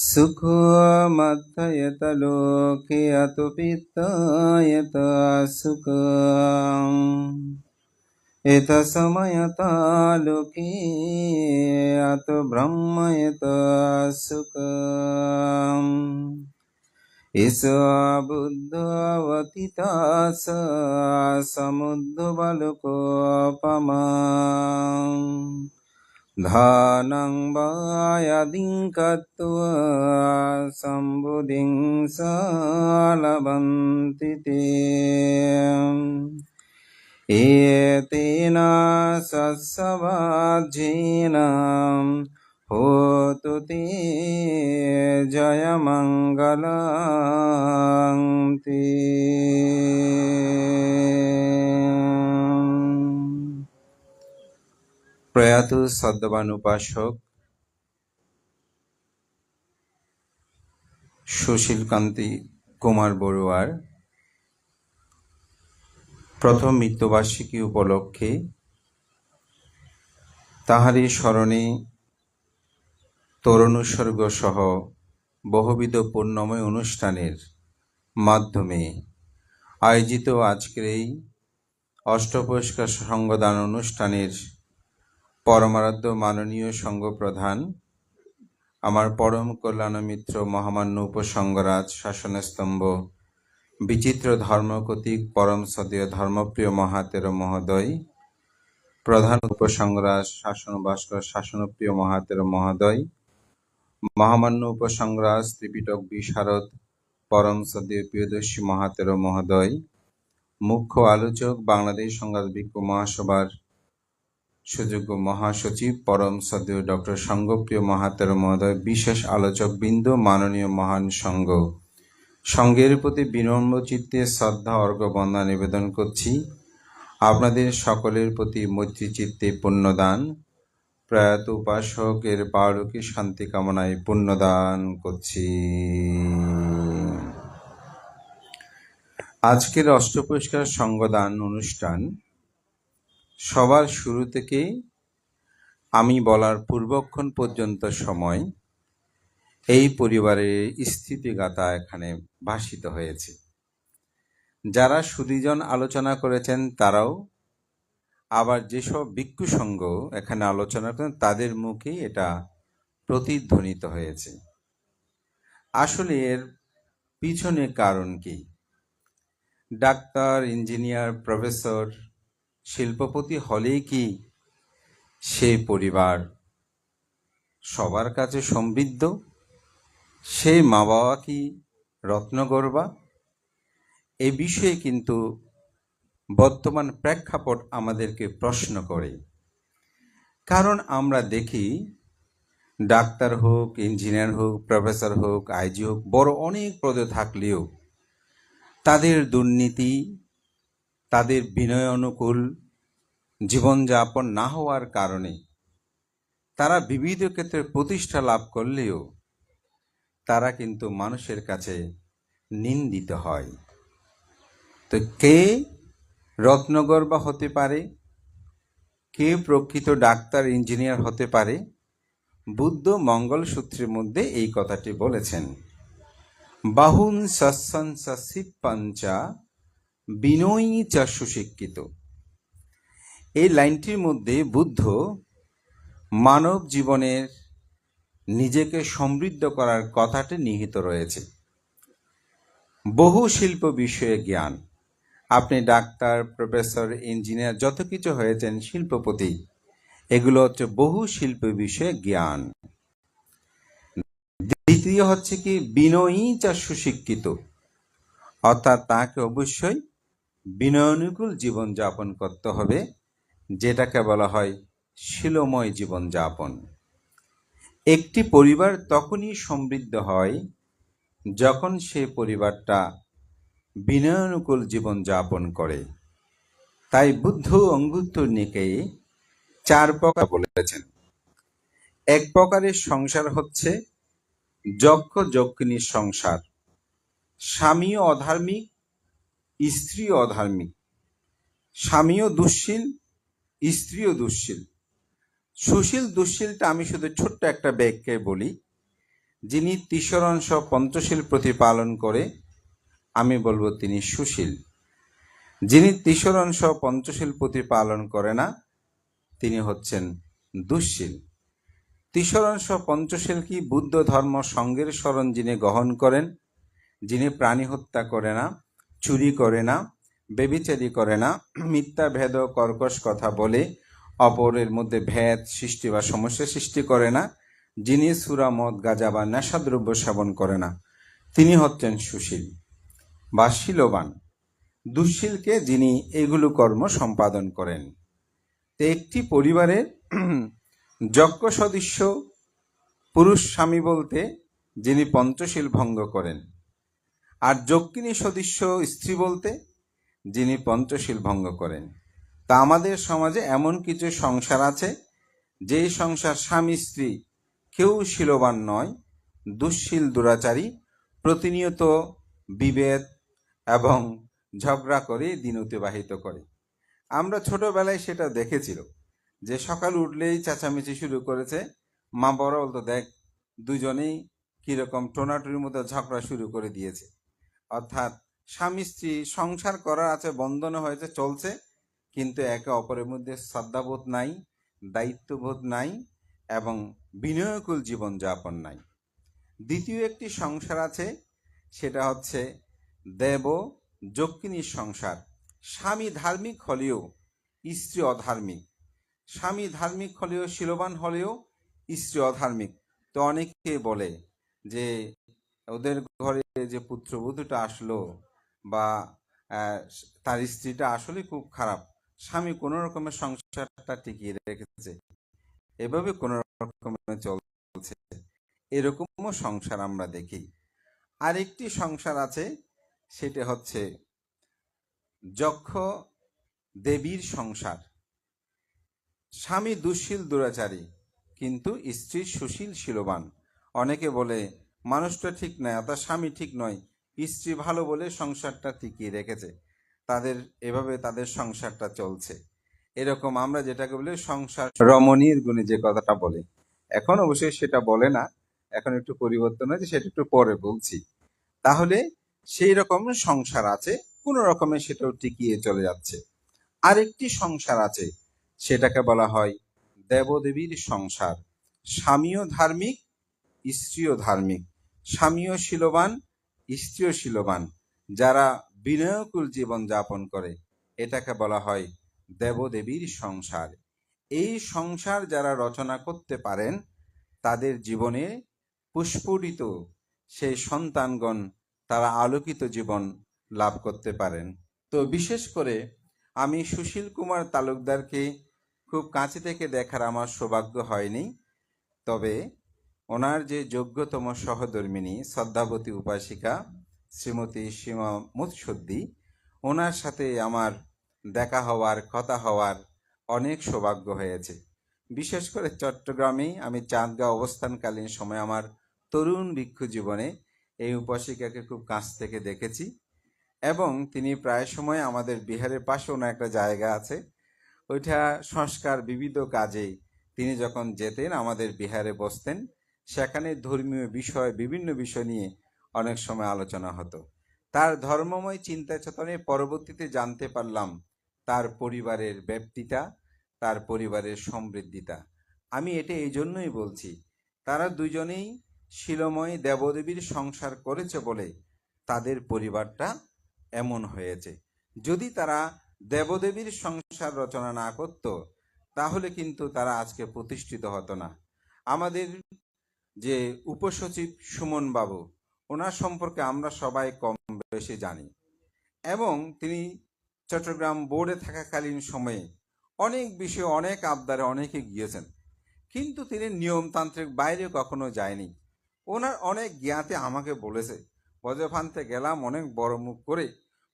सुखमत्थयत लोके अतो पित्तयत सुखम् एतत्समयता लोके अतो ब्रह्मयत सुखम् एष बुद्धवतितास समुद्धबालकोपमाम् धनं वायादिं कृत्वा सम्बुद्धिं लभन्ति ते एतेन सत्सवाज्येन होतु ते जयमङ्गलं ते। প্রয়াত সদ্যবান উপাসক সুশীলকান্তি কুমার বড়ুয়ার প্রথম মৃত্যুবার্ষিকী উপলক্ষে তাহারই স্মরণে তরুণোৎসর্গ সহ বহুবিধ পুণ্যময় অনুষ্ঠানের মাধ্যমে আয়োজিত আজকের এই অষ্টপুরস্কার সংগদান অনুষ্ঠানের পরমারাধ্য মাননীয় সংঘপ্রধান আমার পরম কল্যাণ মিত্র মহামান্য উপসংঘরাজ শাসনস্তম্ভ বিচিত্র ধর্মকতিক পরম সদীয় ধর্মপ্রিয় মহাতের মহোদয়, প্রধান উপসংঘরাজ শাসন ভাস্কর শাসনপ্রিয় মহাতের মহোদয়, মহামান্য উপসংঘরাজ ত্রিপিটক বিশারদ পরম সদীয় প্রিয়দর্শী মহাতের মহোদয়, মুখ্য আলোচক বাংলাদেশ সংঘাত ভিক্ষু মহাসভার সুযোগ্য মহাসচিব পরম সদীয় ডক্টর সংঘপ্রিয় মহাতের মহোদয়, বিশেষ আলোচক বিন্দু, মাননীয় মহান সংঘের প্রতি বিনম্র চিত্তে শ্রদ্ধা অর্ঘ্য বন্দনা নিবেদন করছি। আপনাদের সকলের প্রতি মৈত্রী চিত্তে পুণ্যদান, প্রয়াত উপাসকের পারলৌকিক শান্তি কামনায় পুণ্যদান করছি। আজকের অষ্টপুরস্কার সংগদান অনুষ্ঠান সবার শুরু থেকে আমি বলার পূর্বক্ষণ পর্যন্ত সময় এই পরিবারের স্থিতিগাথা এখানে ভাসিত হয়েছে। যারা সুধীজন আলোচনা করেছেন তারাও, আবার যেসব ভিক্ষু সংঘ এখানে আলোচনা করেন তাদের মুখে এটা প্রতিধ্বনিত হয়েছে। আসলে এর পিছনে কারণ কি? ডাক্তার, ইঞ্জিনিয়ার, প্রফেসর, শিল্পপতি হলেই কি সেই পরিবার সবার কাছে সমৃদ্ধ? সেই মা বাবা কি রত্নগর্ভা? এই বিষয়ে কিন্তু বর্তমান প্রেক্ষাপট আমাদেরকে প্রশ্ন করে। কারণ আমরা দেখি ডাক্তার হোক, ইঞ্জিনিয়ার হোক, প্রফেসর হোক, আইজি হোক, বড় অনেক পদে থাকলেও তাদের দুর্নীতি, তাদের বিনয় অনুকূল জীবনযাপন না হওয়ার কারণে তারা বিবিধ ক্ষেত্রে প্রতিষ্ঠা লাভ করলেও তারা কিন্তু মানুষের কাছে নিন্দিত হয়। তো কে রত্নগর্ভা হতে পারে, কে প্রকৃত ডাক্তার, ইঞ্জিনিয়ার হতে পারে? বুদ্ধ মঙ্গলসূত্রের মধ্যে এই কথাটি বলেছেন, বাহুন সৎসংসিপ্পাঞ্চা বিনয়ী চা সুশিক্ষিত। এই লাইনটির মধ্যে বুদ্ধ মানব জীবনের নিজেকে সমৃদ্ধ করার কথাটি নিহিত রয়েছে। বহু শিল্প বিষয়ে জ্ঞান, আপনি ডাক্তার, প্রফেসর, ইঞ্জিনিয়ার যত কিছু হয়েছেন, শিল্পপতি, এগুলো হচ্ছে বহু শিল্প বিষয়ে জ্ঞান। দ্বিতীয় হচ্ছে কি বিনয়ী যা সুশিক্ষিত, অর্থাৎ তাকে অবশ্যই বিনয়ানুকূল জীবনযাপন করতে হবে, যেটাকে বলা হয় শিলময় জীবনযাপন। একটি পরিবার তখনই সমৃদ্ধ হয় যখন সে পরিবারটা বিনয়ানুকূল জীবনযাপন করে। তাই বুদ্ধ অঙ্গুত্তর নিকায়ে 4 প্রকার বলেছেন। এক প্রকারের সংসার হচ্ছে যক্ষ যক্ষিণীর সংসার। স্বামীও অধার্মিক, স্ত্রীও অধার্মিক, স্বামীও দুশ্শীল, স্ত্রীও দুশ্শীল। সুশীল দুশ্শীলটা আমি শুধু ছোট্ট একটা ব্যাখ্যায় বলি। যিনি তিসরণস পঞ্চশীল প্রতিপালন করে, আমি বলবো তিনি সুশীল। যিনি তিসরণস পঞ্চশীল প্রতিপালন করে না, তিনি হচ্ছেন দুঃশীল। তিসরণস পঞ্চশীল কি? বুদ্ধ ধর্ম সঙ্গের শরণ যিনি গ্রহণ করেন, যিনি প্রাণী হত্যা করে না, চুরি করে না, বেবিচারি করে না, মিথ্যা ভেদ কর্কশ কথা বলে অপরের মধ্যে ভেদ সৃষ্টি বা সমস্যা সৃষ্টি করে না, যিনি সুরা মদ গাঁজা বা নেশাদ্রব্য সেবন করে না, তিনি হচ্ছেন সুশীল বা শীলবান। দুঃশীলকে যিনি এগুলো কর্ম সম্পাদন করেন। তো একটি পরিবারের যজ্ঞ সদস্য পুরুষ স্বামী বলতে যিনি পঞ্চশীল ভঙ্গ করেন, আর যজ্ঞিনী সদস্য স্ত্রী বলতে যিনি পঞ্চশীল ভঙ্গ করেন। তা আমাদের সমাজে এমন কিছু সংসার আছে, যেই সংসার স্বামী স্ত্রী কেউ শীলবান নয়, দুঃশীল দুরাচারী, প্রতিনিয়ত বিভেদ এবং ঝগড়া করে দিন অতিবাহিত করে। আমরা ছোটবেলায় সেটা দেখেছিল, যে সকাল উঠলেই চেঁচামেচি শুরু করেছে, মা বড় বলতো, দেখ দুজনেই কিরকম টোনাটুরির মধ্যে ঝগড়া শুরু করে দিয়েছে। অর্থাৎ স্বামী স্ত্রী সংসার করা আছে, বন্ধন হয়েছে, চলছে, কিন্তু একে অপরের মধ্যে শ্রদ্ধাবোধ নাই, দায়িত্ববোধ নাই এবং বিনয়কুল জীবনযাপন নাই। দ্বিতীয় একটি সংসার আছে, সেটা হচ্ছে দেব যজ্ঞিনীর সংসার। স্বামী ধার্মিক হলেও স্ত্রী অধার্মিক, স্বামী ধার্মিক হলেও শীলবান হলেও স্ত্রী অধার্মিক। তো অনেকে বলে যে ওদের ঘরে যে পুত্রবধূটা আসলো বা তার স্ত্রীটা আসলে খুব খারাপ, স্বামী কোনো রকমের সংসারটা টিকিয়ে রেখেছে, এভাবে কোনো রকমের চলছে, এরকমও সংসার আমরা দেখি। আরেকটি সংসার আছে, সেটা হচ্ছে যক্ষ দেবীর সংসার। স্বামী দুঃশীল দুরাচারী, কিন্তু স্ত্রী সুশীল শীলবান। অনেকে বলে মানুষটা ঠিক নয়, অর্থাৎ স্বামী ঠিক নয়, স্ত্রী ভালো বলে সংসারটা টিকিয়ে রেখেছে, এভাবে তাদের সংসারটা চলছে। এরকম আমরা যেটাকে বলি সংসার রমণীর গুণে যে কথাটা বলে, এখন অবশ্যই সেটা বলে না, এখন একটু পরিবর্তন হয়েছে, সেটা একটু পরে বলছি। তাহলে সেই রকম সংসার আছে, কোন রকমে সেটাও টিকিয়ে চলে যাচ্ছে। আরেকটি সংসার আছে, সেটাকে বলা হয় দেবদেবীর সংসার। স্বামীও ধার্মিক, স্ত্রীও ধার্মিক, স্বামীও শীলবান, স্ত্রীও শীলবান, যারা বিনয়কুল জীবন যাপন করে, এটাকে বলা হয় দেবদেবীর সংসার। এই সংসার যারা রচনা করতে পারেন, তাদের জীবনে পুষ্পরিত সেই সন্তানগণ তারা আলোকিত জীবন লাভ করতে পারেন। তো বিশেষ করে আমি সুশীল কুমার তালুকদারকে খুব কাছে থেকে দেখার আমার সৌভাগ্য হয়নি, তবে ওনার যে যোগ্যতম সহধর্মিণী শ্রদ্ধাবতী উপাসিকা শ্রীমতী সীমা মুৎসদ্দি, ওনার সাথে আমার দেখা হওয়ার, কথা হওয়ার অনেক সৌভাগ্য হয়েছে। বিশেষ করে চট্টগ্রামে আমি চাঁদগাঁও অবস্থানকালীন সময় আমার তরুণ ভিক্ষু জীবনে এই উপাসিকাকে খুব কাছ থেকে দেখেছি, এবং তিনি প্রায় সময় আমাদের বিহারের পাশে ওনার একটা জায়গা আছে, ওইটা সংস্কার বিবিধ কাজে তিনি যখন যেতেন আমাদের বিহারে বসতেন, সেখানে ধর্মীয় বিষয়, বিভিন্ন বিষয় নিয়ে অনেক সময় আলোচনা হতো। তার ধর্মময় চিন্তা চেতনে পরবর্তীতে জানতে পারলাম তার পরিবারের ব্যাপ্তিটা, তার পরিবারের সমৃদ্ধিটা। আমি এটা এই জন্যই বলছি, তারা দুজনেই শিলময় দেবদেবীর সংসার করেছে বলে তাদের পরিবারটা এমন হয়েছে। যদি তারা দেবদেবীর সংসার রচনা না করত, তাহলে কিন্তু তারা আজকে প্রতিষ্ঠিত হতো না। আমাদের যে উপসচিব সুমন বাবু, ওনার সম্পর্কে আমরা সবাই কম বেশি জানি, এবং তিনি চট্টগ্রাম বোর্ডে থাকাকালীন সময়ে অনেক বিষয়ে, অনেক আবদারে অনেকে গিয়েছেন, কিন্তু তিনি নিয়মতান্ত্রিক বাইরে কখনো যায়নি। ওনার অনেক জ্ঞাতে আমাকে বলেছে, বজ্রফান্তে গেলাম অনেক বড় মুখ করে,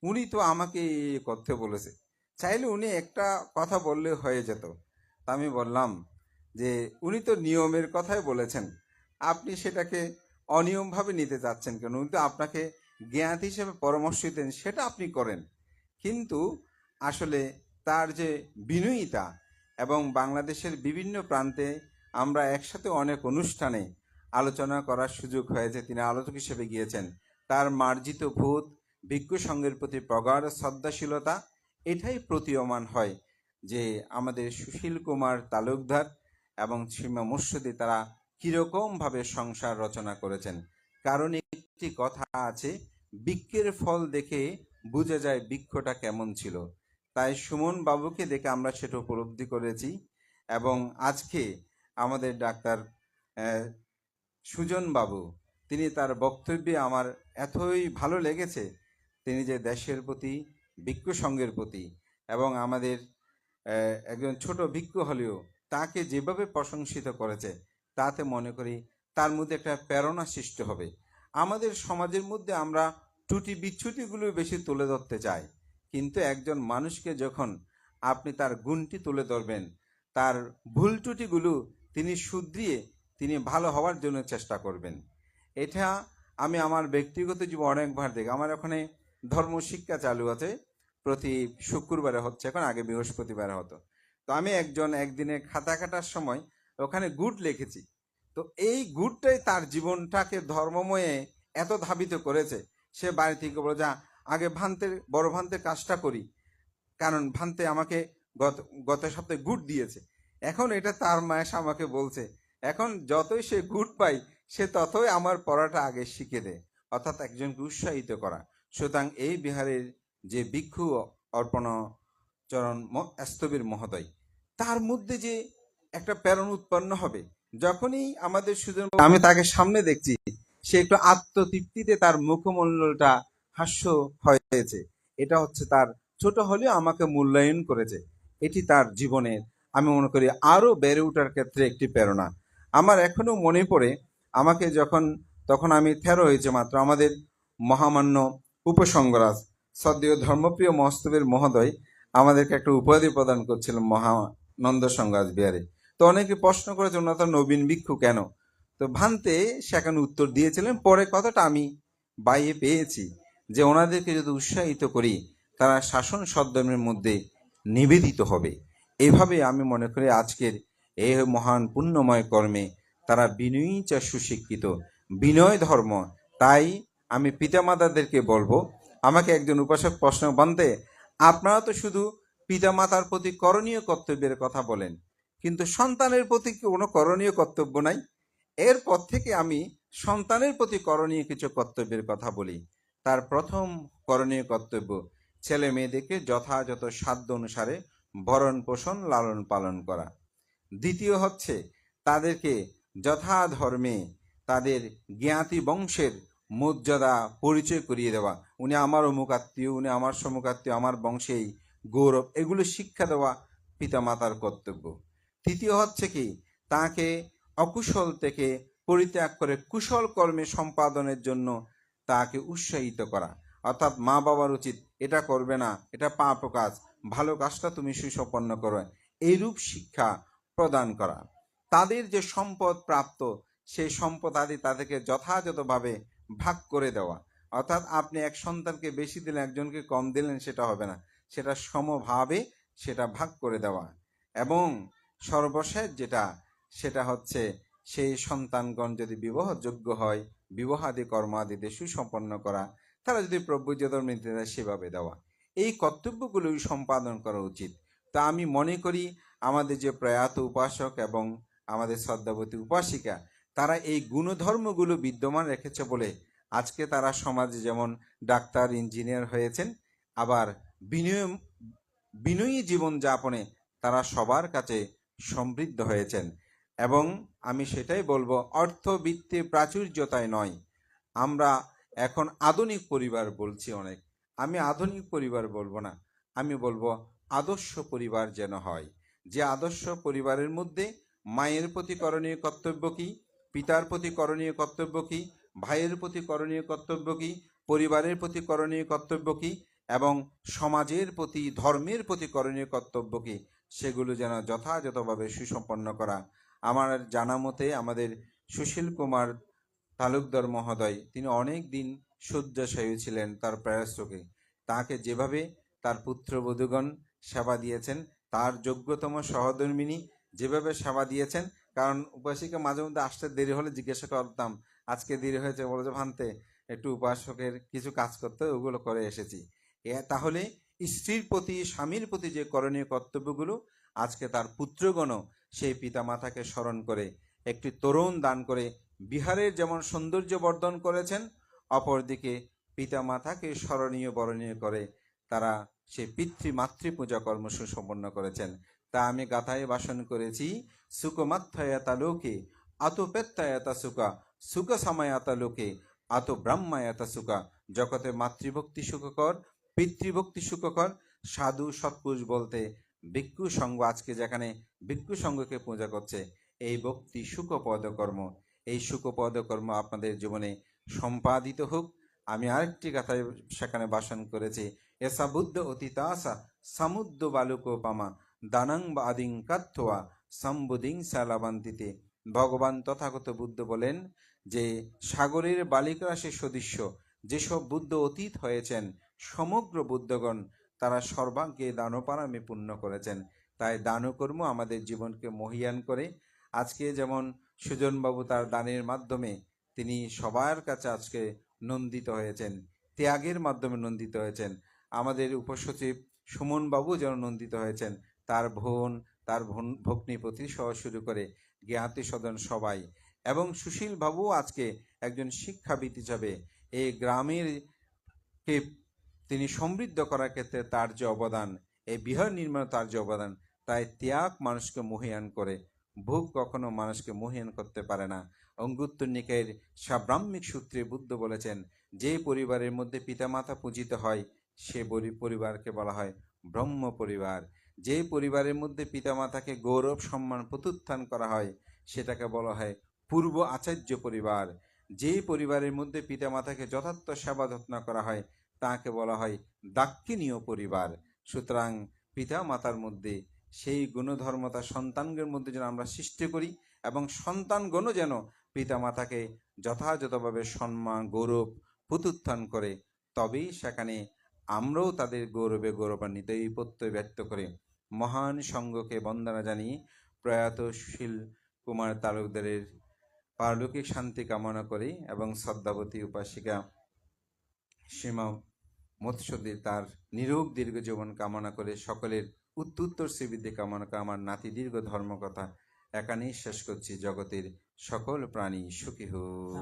উনি তো আমাকে করতে বলেছে, চাইলে উনি একটা কথা বললে হয়ে যেত। তা আমি বললাম যে উনি তো নিয়মের কথাই বলেছেন, আপনি সেটাকে অনিয়মভাবে নিতে চাচ্ছেন কেন? উনি তো আপনাকে জ্ঞাত হিসেবে পরামর্শ দেন, সেটা আপনি করেন। কিন্তু আসলে তার যে বিনয়িতা, এবং বাংলাদেশের বিভিন্ন প্রান্তে আমরা একসাথে অনেক অনুষ্ঠানে আলোচনা করার সুযোগ হয়েছে, তিনি আলোচক হিসেবে গিয়েছেন। তার মার্জিত ভূত, ভিক্ষু সঙ্গের প্রতি প্রগাঢ় শ্রদ্ধাশীলতা, এটাই প্রতীয়মান হয় যে আমাদের সুশীল কুমার তালুকদার এবং সীমা মুর্শিদি তারা কিরকমভাবে সংসার রচনা করেছেন। কারণ একটি কথা আছে, বৃক্ষের ফল দেখে বোঝা যায় বৃক্ষটা কেমন ছিল। তাই সুমন বাবুকে দেখে আমরা সেটা উপলব্ধি করেছি। এবং আজকে আমাদের ডাক্তার সুজন বাবু, তিনি তার বক্তব্যে আমার এতই ভালো লেগেছে, তিনি যে দেশের প্রতি, ভিক্ষু সংঘের প্রতি এবং আমাদের একজন ছোট ভিক্ষু হলেও তাকে যেভাবে প্রশংসিত করেছে, তাতে মনে করি তার মধ্যে একটা প্রেরণা সৃষ্টি হবে। আমাদের সমাজের মধ্যে আমরা ত্রুটি বিচ্যুতিগুলো বেশি তুলে ধরতে চাই, কিন্তু একজন মানুষকে যখন আপনি তার গুণটি তুলে ধরবেন, তার ভুল ত্রুটিগুলো তিনি শুধরিয়ে তিনি ভালো হওয়ার জন্য চেষ্টা করবেন। এটা আমি আমার ব্যক্তিগত জীবন অনেকবার দেখি। আমার ওখানে ধর্ম শিক্ষা চালু আছে, প্রতি শুক্রবারে হচ্ছে, এখন আগে বৃহস্পতিবারে হতো। তো আমি একদিনে খাতা কাটার সময় ওখানে গুড লিখেছি। তো এই গুডটাই তার জীবনটাকে ধর্মময়ে এত ধাবিত করেছে, সে বাড়ি থেকে বলে, যা আগে বড় ভান্তের কাজটা করি, কারণ ভান্তে আমাকে গত সপ্তাহে গুড দিয়েছে। এখন এটা তার মায়ের আমাকে বলছে, এখন যতই সে গুড পাই, সে ততই আমার পড়াটা আগে শিখে দেয়, অর্থাৎ একজনকে উৎসাহিত করা। সুতরাং এই বিহারের যে ভিক্ষু অর্পণচরণ স্থবির মহোদয়, তার মধ্যে যে একটা প্রেরণা উৎপন্ন হবে, যখনই আমাদের সুজন, আমি তাকে সামনে দেখছি, সে একটু আত্মতৃপ্তিতে তার মুখমণ্ডলটা হাস্য হয়েছে। এটা হচ্ছে তার, ছোট হলেও আমাকে মূল্যায়ন করেছে। এটি তার জীবনের, আমি মনে করি, আরো বেড়ে ওঠার ক্ষেত্রে একটি প্রেরণা। আমার এখনো মনে পড়ে, আমাকে তখন আমি 13 হয়েছে মাত্র, আমাদের মহামান্য উপসংগরাজ শ্রদ্ধেয় ধর্মপ্রিয় মহস্তবের মহোদয় আমাদেরকে একটা উপাধি প্রদান করছিলেন মহানন্দ সংঘরাজ বিহারে। তো অনেকে প্রশ্ন করেছে, ওনার তো নবীন ভিক্ষু কেন? তো ভান্তে সেখানে উত্তর দিয়েছিলেন। পরে কথাটা আমি বাইরে পেয়েছি যে ওনাদেরকে যদি উৎসাহিত করি, তারা শাসন সদ্ধর্মের মধ্যে নিবেদিত হবে। এইভাবে আমি মনে করি আজকের এই মহান পুণ্যময় কর্মে তারা বিনয়ী চা সুশিক্ষিত, বিনয় ধর্ম। তাই আমি পিতামাতাদেরকে বলবো, আমাকে একজন উপাসক প্রশ্ন বানতে, আপনারা তো শুধু পিতামাতার প্রতি করণীয় কর্তব্যের কথা বলেন, কিন্তু সন্তানের প্রতি কোনো করণীয় কর্তব্য নাই। এরপর থেকে আমি সন্তানের প্রতি করণীয় কিছু কর্তব্যের কথা বলি। তার প্রথম করণীয় কর্তব্য, ছেলে মেয়েদেরকে যথাযথ সাধ্য অনুসারে ভরণ পোষণ লালন পালন করা। দ্বিতীয় হচ্ছে তাদেরকে যথাধর্মে তাদের জ্ঞাতি বংশের মর্যাদা পরিচয় করিয়ে দেওয়া। উনি আমার অমুক আত্মীয়, উনি আমার সমুখ আত্মীয়, আমার বংশেই গৌরব, এগুলো শিক্ষা দেওয়া পিতামাতার কর্তব্য। তৃতীয় হচ্ছে কি, তাকে অকুশল থেকে পরিত্যাগ করে কুশল কর্মে সম্পাদনের জন্য তাকে উৎসাহিত করা। অর্থাৎ মা বাবার উচিত, এটা করবে না, এটা পাপ কাজ, ভালো কাজটা তুমি সুসম্পন্ন করো, এইরূপ শিক্ষা প্রদান করা। তাদের যে সম্পদ প্রাপ্ত, সেই সম্পদ আদি তাদেরকে যথাযথভাবে ভাগ করে দেওয়া। অর্থাৎ আপনি এক সন্তানকে বেশি দিলেন, একজনকে কম দিলেন, সেটা হবে না, সেটা সমভাবে সেটা ভাগ করে দেওয়া। এবং সর্বশেষ যেটা, সেটা হচ্ছে সেই সন্তানগণ যদি বিবাহযোগ্য হয়, বিবাহাদি কর্মাদিতে সুসম্পন্ন করা, তারা যদি প্রভুজধর্ম নিতে দেয় সেভাবে দেওয়া। এই কর্তব্যগুলোই সম্পাদন করা উচিত। তা আমি মনে করি আমাদের যে প্রয়াত উপাসক এবং আমাদের শ্রদ্ধাবতী উপাসিকা, তারা এই গুণধর্মগুলো বিদ্যমান রেখেছে বলে আজকে তারা সমাজে যেমন ডাক্তার, ইঞ্জিনিয়ার হয়েছেন, আবার বিনয়ী জীবনযাপনে তারা সবার কাছে সমৃদ্ধ হয়েছেন। এবং আমি সেটাই বলবো, অর্থবৃত্তির প্রাচুর্যতায় নয়, আমরা এখন আধুনিক পরিবার বলছি অনেক, আমি আধুনিক পরিবার বলবো না, আমি বলবো আদর্শ পরিবার যেন হয়। যে আদর্শ পরিবারের মধ্যে মায়ের প্রতি করণীয় কর্তব্য কি, পিতার প্রতি করণীয় কর্তব্য কি, ভাইয়ের প্রতি করণীয় কর্তব্য কি, পরিবারের প্রতি করণীয় কর্তব্য কি, এবং সমাজের প্রতি, ধর্মের প্রতি করণীয় কর্তব্য কি, সেগুলো যেন যথাযথভাবে সুসম্পন্ন করা। আমার জানা মতে আমাদের সুশীল কুমার তালুকদার মহোদয়, তিনি অনেক দিন শয্যাশায়ী ছিলেন তার প্রয়াসকে। তাকে যেভাবে তার পুত্রবধূগণ সেবা দিয়েছেন, তার যোগ্যতম সহধর্মিনী যেভাবে সেবা দিয়েছেন, কারণ উপাসিকা মাঝে মধ্যে আসতে দেরি হলে জিজ্ঞাসা করতাম, আজকে দেরি হয়েছে, বলে যে ভান্তে একটু উপাসকের কিছু কাজ করতে, ওগুলো করে এসেছি। তাহলে স্ত্রীর প্রতি, স্বামীর প্রতি যে করণীয় কর্তব্যগুলো, আজকে তার পুত্রগণও সেই পিতামাতাকে স্মরণ করে একটি তরুণ দান করে বিহারের যেমন সৌন্দর্য বর্ধন করেছেন, অপরদিকে পিতামাতাকে স্মরণীয় বরণীয় করে তারা সেই পিতৃমাতৃ পূজা কর্ম সুসম্পন্ন করেছেন। তা আমি গাথায় ভাষণ করেছি, সুকমাত্থায়াতা লোকে আতপেত্তায়াতা সুকা, সুখ সামায়াতা লোকে আত ব্রাহ্মায়াতা সুকা। জগতে মাতৃভক্তি সুখকর, পিতৃভক্তি সুখকর। সাধু সৎপুরুষ বলতে ভিক্ষু সঙ্গ, আজকে যেখানে ভিক্ষু সঙ্গকে পূজা করছে, এই ভক্তি সুখপদ কর্ম, এই সুখপদ কর্ম আপনাদের জীবনে সম্পাদিত হোক। আমি আরেকটি কথায় সেখানে ভাষণ করেছি, এসা বুদ্ধ অতীতাসা সমুদ্র বালুকোপামা দানাং বা আদিং কাত্থোয়া সম্বুদিং সালাবান্তিতে। ভগবান তথাগত বুদ্ধ বলেন যে সাগরের বালিকারাশি সদৃশ্য যেসব বুদ্ধ অতীত হয়েছেন, সমগ্র বুদ্ধগণ তারা সর্বাঙ্গে দানপারামে পূর্ণ করেছেন। তাই দানকর্ম আমাদের জীবনকে মহিয়ান করে। আজকে যেমন সুজনবাবু তার দানের মাধ্যমে তিনি সবার কাছে আজকে নন্দিত হয়েছেন, ত্যাগের মাধ্যমে নন্দিত হয়েছেন। আমাদের উপসচিব সুমনবাবু যেন নন্দিত হয়েছেন, তার ভগ্নিপতি সহ শুরু করে জ্ঞাতি স্বজন সবাই। এবং সুশীল বাবু আজকে একজন শিক্ষাবিদ হিসাবে এই গ্রামের কে তিনি সমৃদ্ধ করার ক্ষেত্রে তার যে অবদান, এই বিহার নির্মাণে তার যে অবদান, তাই ত্যাগ মানুষকে মহিয়ান করে, ভোগ কখনো মানুষকে মহিয়ান করতে পারে না। অঙ্গুত্তর নিকায়ের সাব্রাহ্মিক সূত্রে বুদ্ধ বলেছেন, যে পরিবারের মধ্যে পিতামাতা পূজিত হয় সে পরিবারকে বলা হয় ব্রহ্ম পরিবার। যে পরিবারের মধ্যে পিতামাতাকে গৌরব সম্মান প্রত্যুত্থান করা হয় সেটাকে বলা হয় পূর্ব আচার্য পরিবার। যে পরিবারের মধ্যে পিতামাতাকে যথার্থ সেবা যত্ন করা হয় তাকে বলা হয় দাক্ষিণীয় পরিবার। সুতরাং পিতা মাতার মধ্যে সেই গুণধর্মতা সন্তানদের মধ্যে যেন আমরা সৃষ্টি করি, এবং সন্তানগণও যেন পিতা মাতাকে যথাযথভাবে সম্মান গৌরব প্রত্যুত্থান করে, তবেই সেখানে আমরাও তাদের গৌরবে গৌরবান্বিত। এই প্রত্যয় ব্যক্ত করে মহান সঙ্গকে বন্দনা জানিয়ে প্রয়াত সুশীল কুমার তালুকদারের পারলৌকিক শান্তি কামনা করি এবং শ্রদ্ধাবতী উপাসিকা সীমা মৎস্যদী তার নিরোগ দীর্ঘ জীবন কামনা করে সকলের উত্তর শ্রীবৃদ্ধি কামনা করে আমার নাতি দীর্ঘ ধর্মকথা এখানেই শেষ করছি। জগতের সকল প্রাণী সুখী হোক।